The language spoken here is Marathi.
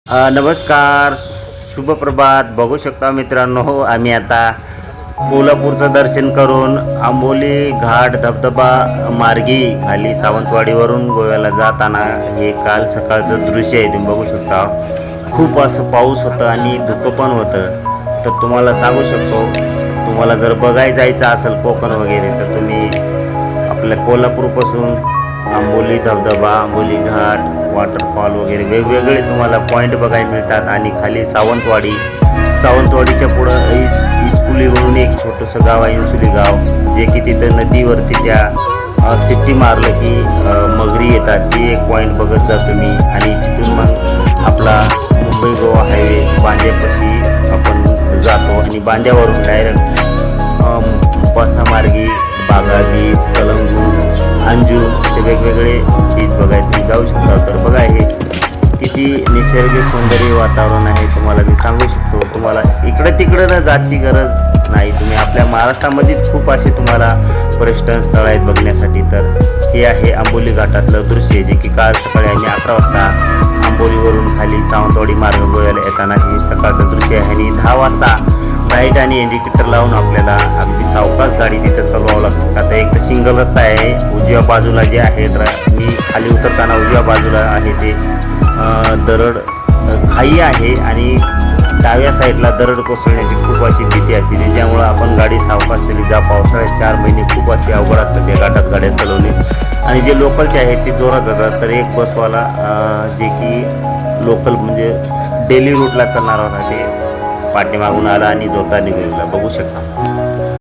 नमस्कार, शुभ प्रभात. बघू शकता मित्रांनो, आम्ही आता कोल्हापूरचं दर्शन करून आंबोली घाट धबधबा मार्गी खाली सावंतवाडीवरून गोव्याला जाताना हे काल सकाळचं दृश्य आहे. तुम्ही बघू शकता, खूप असं पाऊस होतं आणि धुकं पण होतं. तर तुम्हाला सांगू शकतो, तुम्हाला जर बघायला जायचं असेल कोकण वगैरे, तर तुम्ही आपल्या कोल्हापूरपासून आंबोली धबधबा, आंबोली घाट, वॉटरफॉल वगैरे वेगवेगळे तुम्हाला पॉईंट बघायला मिळतात. आणि खाली सावंतवाडीच्या पुढं इस्कुलीवरून एक छोटंसं गाव आहे, इन्सुली गाव, जे की तिथं नदीवरती त्या सिट्टी मारलं की मगरी येतात. ती एक पॉईंट बघत जा तुम्ही. आणि तिथून मग आपला मुंबई गोवा हायवे बांद्यापाशी आपण जातो आणि बांद्यावरून डायरेक्ट पासामार्गी बागा बीच, कलंगू, अंजू असे वेगवेगळे बीच बघायला तुम्ही जाऊ शकता. तर बघा, हे किती निसर्ग सौंदर्य वातावरण आहे, तुम्हाला मी सांगू शकतो. तुम्हाला इकडं तिकडं न जायची गरज नाही. तुम्ही आपल्या महाराष्ट्रामध्येच खूप असे तुम्हाला पर्यटन स्थळ आहेत बघण्यासाठी. तर हे आहे आंबोली घाटातलं दृश्य, जे की काल सकाळी आम्ही 11 वाजता आंबोलीवरून खाली सावंतवाडी मार्ग गोव्याला येताना हे सकाळचं दृश्य आहे. आणि 10 वाजता लाईट आणि इंडिकेटर लावून आपल्याला अगदी सावकाश गाडी तिथं चालवावं लागतं. आता एक तर सिंगल रस्ता आहे, उजव्या बाजूला जे आहे, तर मी खाली उतरताना उजव्या बाजूला आहे ते दरड खाई आहे आणि डाव्या साईडला दरड कोसळण्याची खूप अशी भीती असते, त्याच्यामुळं आपण गाडी सावकाश चली जा. पावसाळ्यात 4 महिने खूप अशी अवघड असतात त्या घाटात गाड्या चालवणे. आणि जे लोकलचे आहेत ते जोरात जातात. तर एक बसवाला जे की लोकल म्हणजे डेली रूटला चालणार होता, ते पाठीमागून आला आणि जोरदार निघाला. बघू शकता.